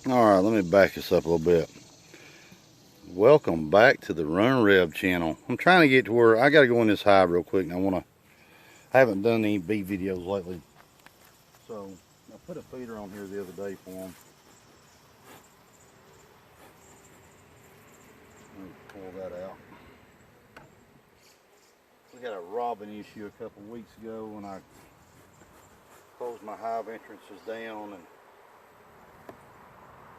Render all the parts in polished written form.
Alright, let me back this up a little bit. Welcome back to the Run Rev channel. I'm trying to get to where I gotta go in this hive real quick, and I haven't done any bee videos lately. So I put a feeder on here the other day for them. Let me pull that out. We had a robin issue a couple weeks ago when I closed my hive entrances down, and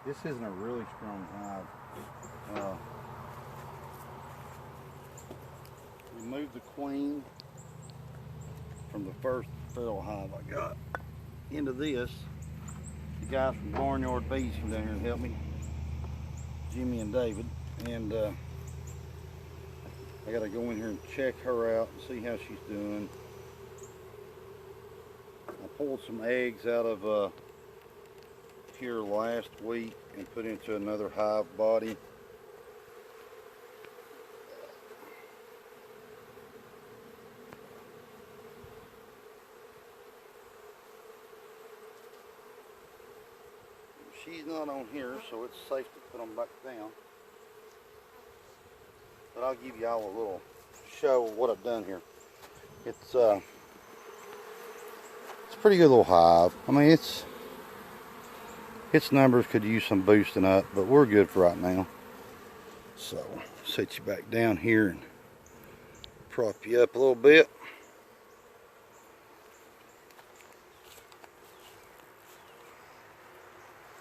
this isn't a really strong hive. Removed the queen from the first feral hive I got into this. The guys from Barnyard Bees came down here and helped me, Jimmy and David, and I gotta go in here and check her out and see how she's doing. I pulled some eggs out of here last week and put into another hive body. She's not on here, so it's safe to put them back down. But I'll give y'all a little show of what I've done here. It's a pretty good little hive. I mean, its numbers could use some boosting up, but we're good for right now. So set you back down here and prop you up a little bit.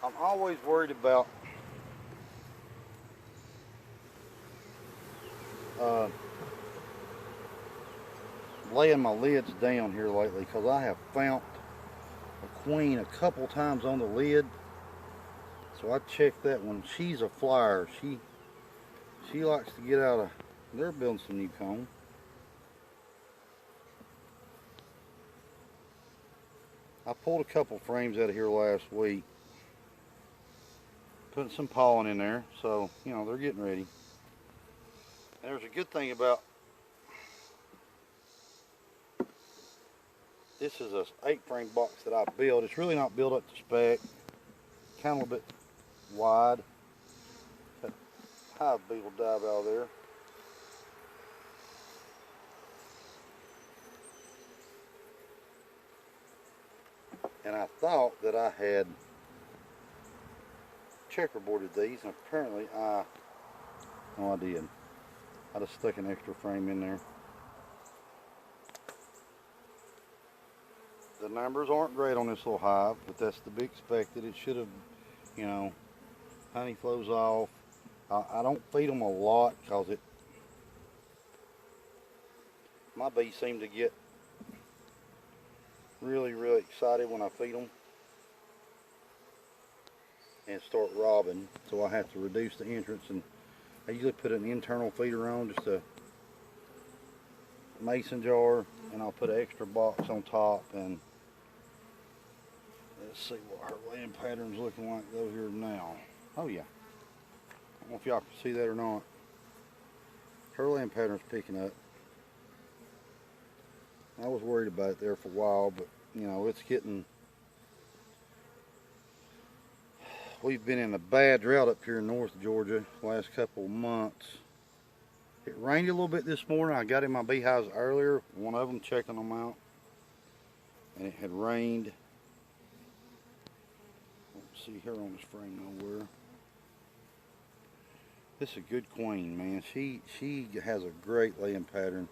I'm always worried about laying my lids down here lately, because I have found a queen a couple times on the lid. So I checked that one. She's a flyer. She likes to get out of. They're building some new comb. I pulled a couple frames out of here last week, putting some pollen in there, so you know they're getting ready. And there's a good thing about this is a 8-frame box that I built. It's really not built up to spec. Kind of a bit wide. That hive beetle dive out of there. And I thought that I had checkerboarded these, and apparently I did. I just stuck an extra frame in there. The numbers aren't great on this little hive, but that's to be expected. It should have, you know, honey flows off. I don't feed them a lot because my bees seem to get really excited when I feed them and start robbing. So I have to reduce the entrance, and I usually put an internal feeder on, just a mason jar, and I'll put an extra box on top. And let's see what her laying pattern's looking like though here now. Oh yeah, I don't know if y'all can see that or not. Her laying pattern's picking up. I was worried about it there for a while, but you know, it's getting. We've been in a bad drought up here in North Georgia the last couple of months. It rained a little bit this morning. I got in my beehives earlier, one of them, checking them out, and it had rained. I don't see her on this frame nowhere. This is a good queen, man. She has a great laying pattern.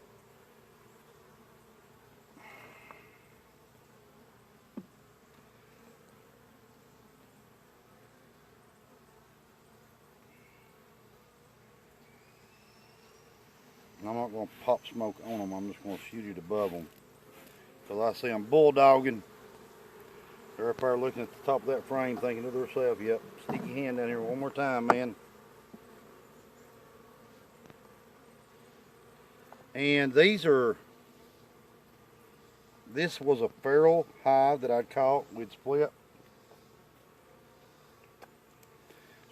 I'm not going to pop smoke on them. I'm just going to shoot it above them. Because I see them bulldogging. They're up there looking at the top of that frame thinking to themselves, yep, stick your hand down here one more time, man. And this was a feral hive that I'd caught. We'd split.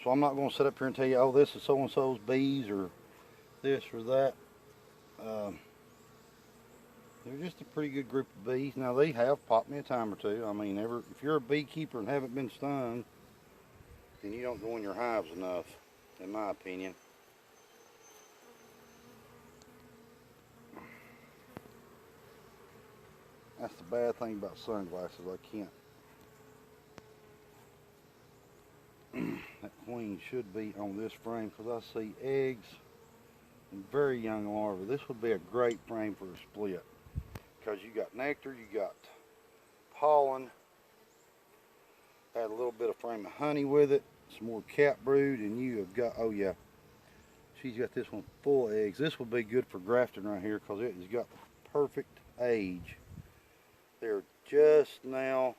So I'm not going to sit up here and tell you, oh, this is so-and-so's bees or this or that. They're just a pretty good group of bees. Now, they have popped me a time or two. I mean, if you're a beekeeper and haven't been stung, then you don't go in your hives enough, in my opinion. That's the bad thing about sunglasses. I can't. That queen should be on this frame because I see eggs and very young larvae. This would be a great frame for a split because you got nectar, you got pollen, add a little bit of frame of honey with it, some more cat brood, and you have got, oh yeah, she's got this one full of eggs. This would be good for grafting right here because it has got the perfect age. They're just now,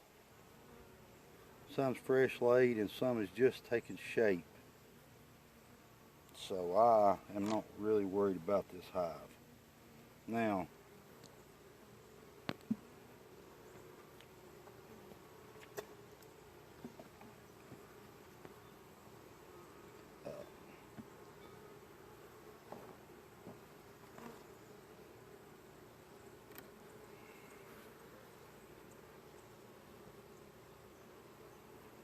some's fresh laid and some is just taking shape. So I am not really worried about this hive. Now,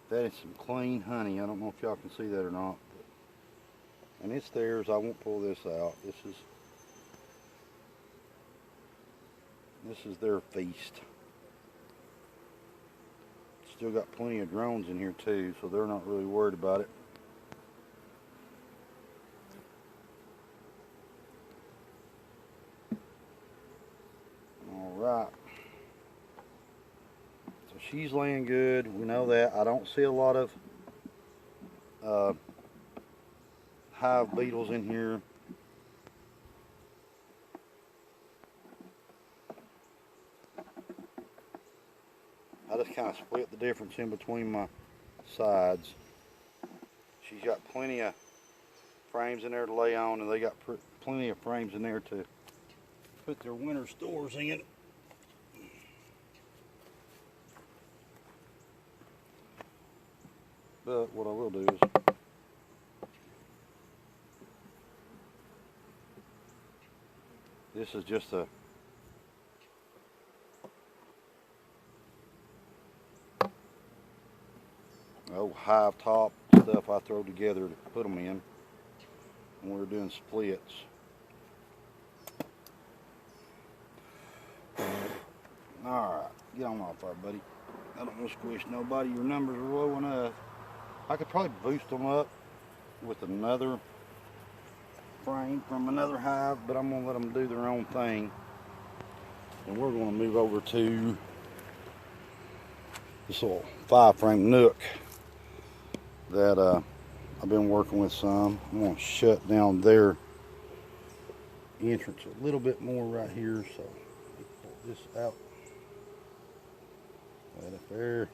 that is some clean honey. I don't know if y'all can see that or not. And it's theirs. I won't pull this out. This is their feast. Still got plenty of drones in here too, so they're not really worried about it. All right. So she's laying good. We know that. I don't see a lot of hive beetles in here. I just kind of split the difference in between my sides. She's got plenty of frames in there to lay on, and they got plenty of frames in there to put their winter stores in. But what I will do is this is just a hive top stuff I throw together to put them in when we're doing splits. Alright, get on off there, buddy. I don't want to squish nobody. Your numbers are low enough. I could probably boost them up with another frame from another hive, but I'm going to let them do their own thing. And we're going to move over to this little 5-frame nook that I've been working with some. I'm going to shut down their entrance a little bit more right here, so pull this out. Right up there.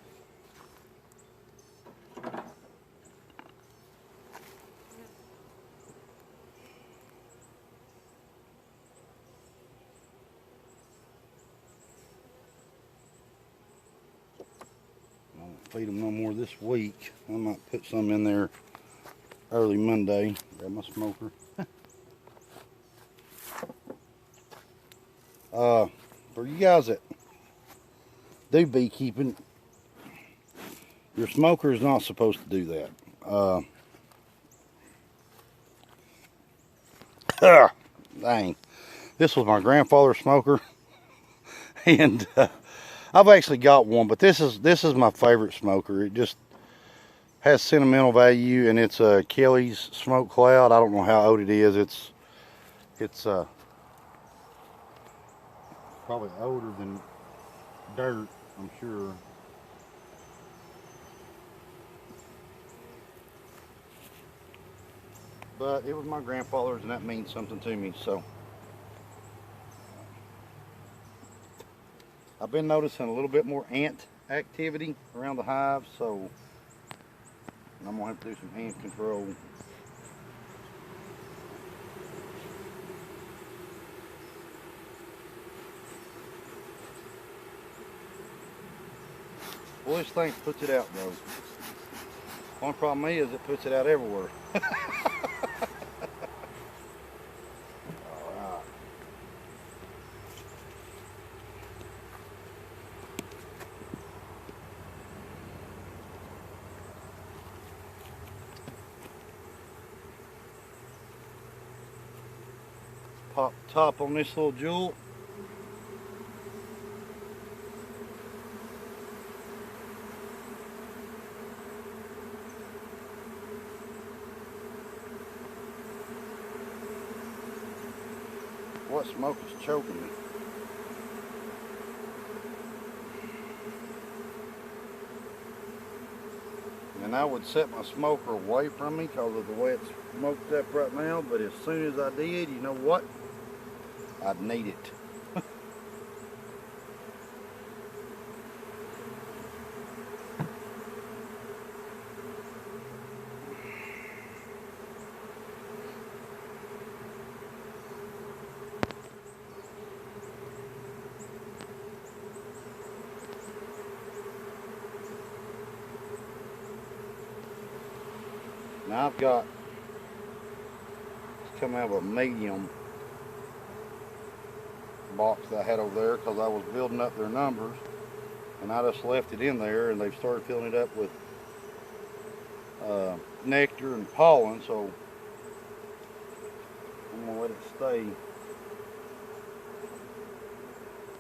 Feed them no more this week. I might put some in there early Monday. Grab my smoker. For you guys that do beekeeping, your smoker is not supposed to do that. Dang, this was my grandfather's smoker, and I've actually got one, but this is my favorite smoker. It just has sentimental value, and it's a Kelly's Smoke Cloud. I don't know how old it is. It's probably older than dirt, I'm sure. But it was my grandfather's, and that means something to me. So I've been noticing a little bit more ant activity around the hive, so I'm gonna have to do some ant control. Well, this thing puts it out, though. Only problem is it puts it out everywhere. Pop the top on this little jewel. What smoke is choking me? And I would set my smoker away from me because of the way it's smoked up right now, but as soon as I did, you know what? I'd need it. Now I've got, it's come out of a medium box that I had over there because I was building up their numbers, and I just left it in there and they've started filling it up with nectar and pollen, so I'm going to let it stay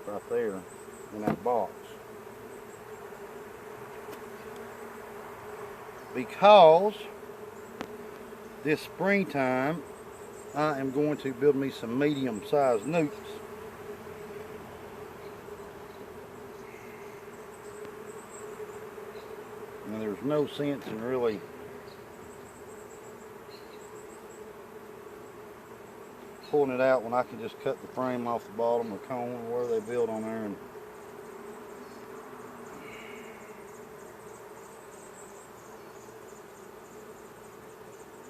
right there in that box. Because this springtime I am going to build me some medium-sized nukes. And there's no sense in really pulling it out when I can just cut the frame off the bottom or cone or where they build on there. And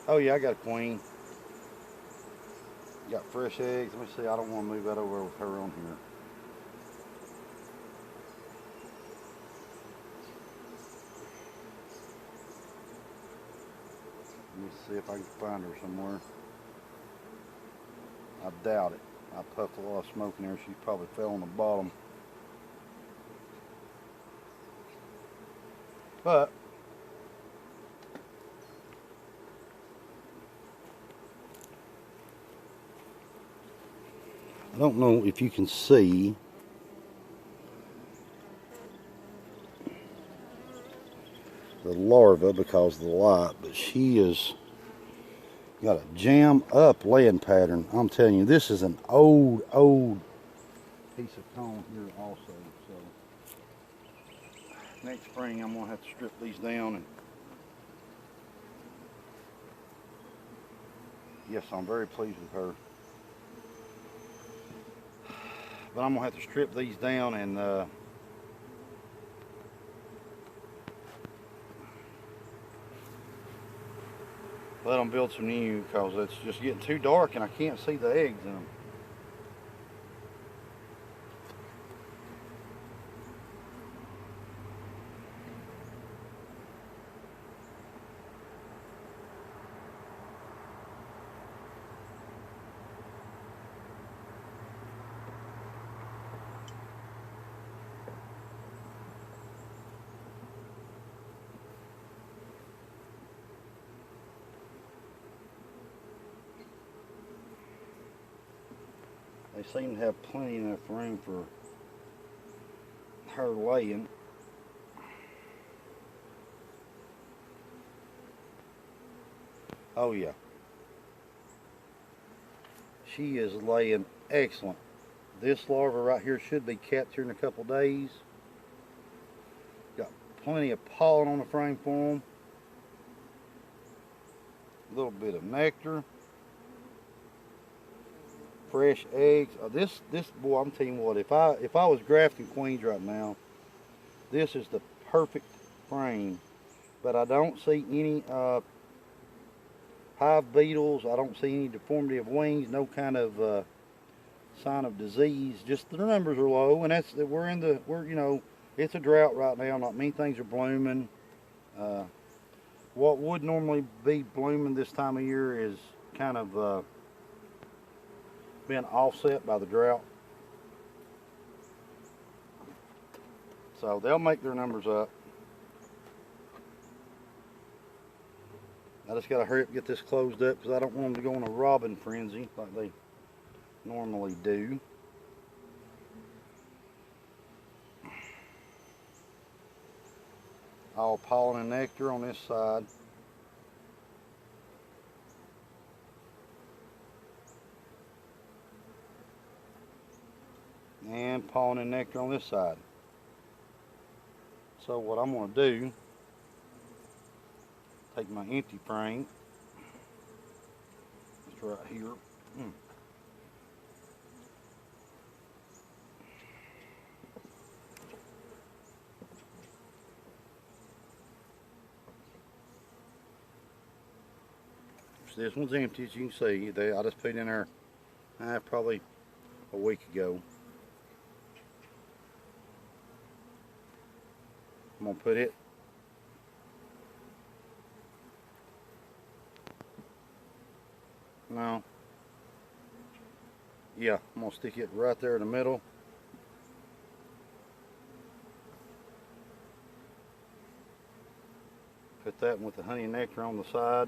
oh yeah, I got a queen. Got fresh eggs. Let me see, I don't want to move that over with her on here. Let me see if I can find her somewhere. I doubt it. I puffed a lot of smoke in there. She probably fell on the bottom. But I don't know if you can see the larva because of the light, but she is got a jam up laying pattern. I'm telling you, this is an old piece of cone here also. So next spring I'm gonna have to strip these down, and yes, I'm very pleased with her. But I'm gonna have to strip these down and let them build some new, because it's just getting too dark and I can't see the eggs in them. They seem to have plenty enough room for her laying. Oh yeah. She is laying excellent. This larva right here should be capped here in a couple days. Got plenty of pollen on the frame for them. A little bit of nectar. Fresh eggs. This boy, I'm telling you what, if I was grafting queens right now, this is the perfect frame. But I don't see any hive beetles. I don't see any deformity of wings. No kind of sign of disease. Just the numbers are low, and we're you know, it's a drought right now. Not many things are blooming. What would normally be blooming this time of year is kind of being offset by the drought. So they'll make their numbers up. I just got to hurry up and get this closed up because I don't want them to go on a robbing frenzy like they normally do. All pollen and nectar on this side. And pollen and nectar on this side. So what I'm going to do, take my empty frame, it's right here. So this one's empty, as you can see. I just put it in there probably a week ago. I'm going to put it now. Yeah, I'm going to stick it right there in the middle. Put that one with the honey and nectar on the side.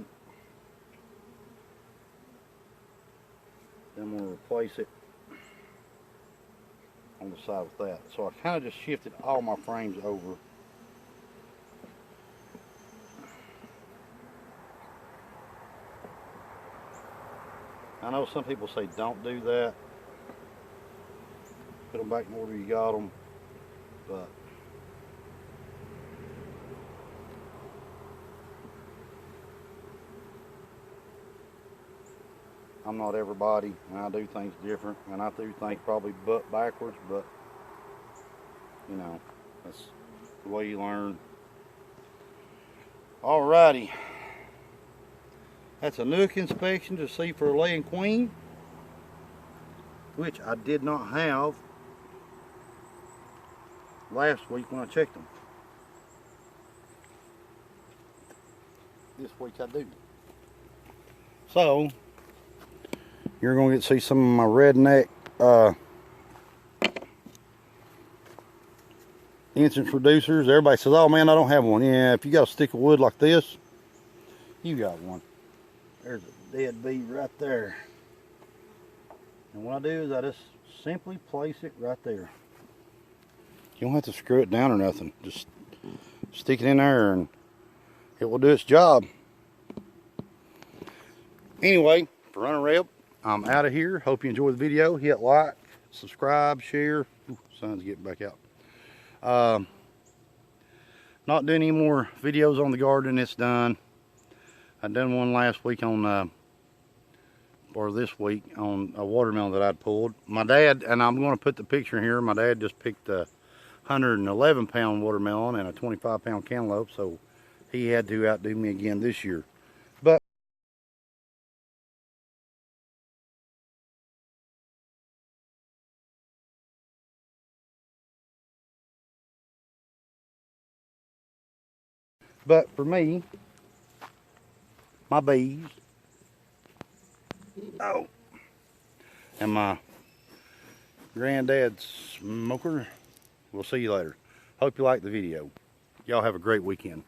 Then I'm going to replace it on the side with that. So I kind of just shifted all my frames over. I know some people say don't do that. Put them back in order you got them. But I'm not everybody, and I do things different, and I do think probably butt backwards, but you know, that's the way you learn. Alrighty. That's a nook inspection to see for a laying queen, which I did not have last week when I checked them. This week I do. So you're going to get to see some of my redneck incense reducers. Everybody says, oh man, I don't have one. Yeah, if you got a stick of wood like this, you got one. There's a dead bee right there. And what I do is I just simply place it right there. You don't have to screw it down or nothing. Just stick it in there and it will do its job. Anyway, for Running Reb, I'm out of here. Hope you enjoyed the video. Hit like, subscribe, share. Ooh, sun's getting back out. Not doing any more videos on the garden. It's done. I done one last week on, or this week on a watermelon that I'd pulled. My dad, and I'm going to put the picture here. My dad just picked a 111-pound watermelon and a 25-pound cantaloupe, so he had to outdo me again this year. But for me, my bees, and my granddad's smoker, we'll see you later. Hope you liked the video. Y'all have a great weekend.